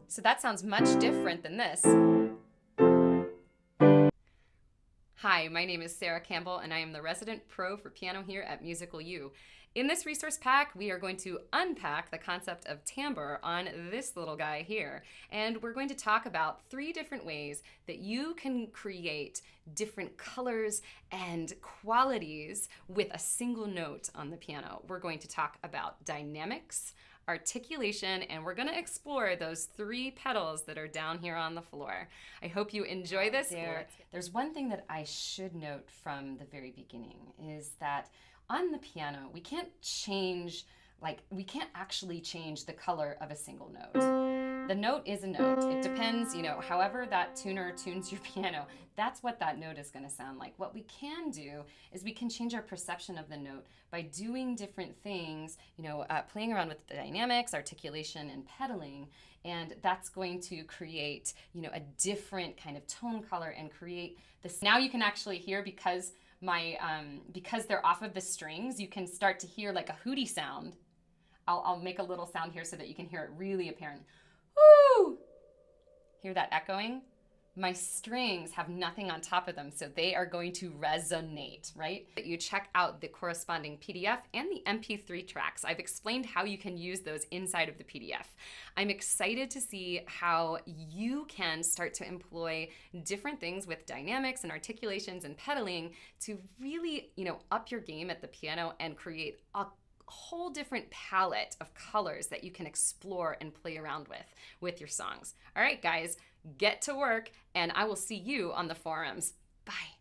So that sounds much different than this. Hi, my name is Sarah Campbell, and I am the resident pro for piano here at Musical U. In this resource pack, we are going to unpack the concept of timbre on this little guy here. And we're going to talk about 3 different ways that you can create different colors and qualities with a single note on the piano. We're going to talk about dynamics, articulation, and we're going to explore those 3 pedals that are down here on the floor. I hope you enjoy this. There's one thing that I should note from the very beginning is that on the piano, we can't actually change the color of a single note. The note is a note. It depends, however that tuner tunes your piano, that's what that note is going to sound like. What we can do is we can change our perception of the note by doing different things, playing around with the dynamics, articulation, and pedaling, and that's going to create, a different kind of tone color and create this. Now you can actually hear, because they're off of the strings, you can start to hear like a hooty sound. I'll make a little sound here so that you can hear it really apparent. Woo! Hear that echoing? My strings have nothing on top of them, so they are going to resonate, right? You check out the corresponding PDF and the MP3 tracks. I've explained how you can use those inside of the PDF. I'm excited to see how you can start to employ different things with dynamics and articulations and pedaling to really, up your game at the piano and create a whole different palette of colors that you can explore and play around with your songs. All right, guys, get to work, and I will see you on the forums. Bye.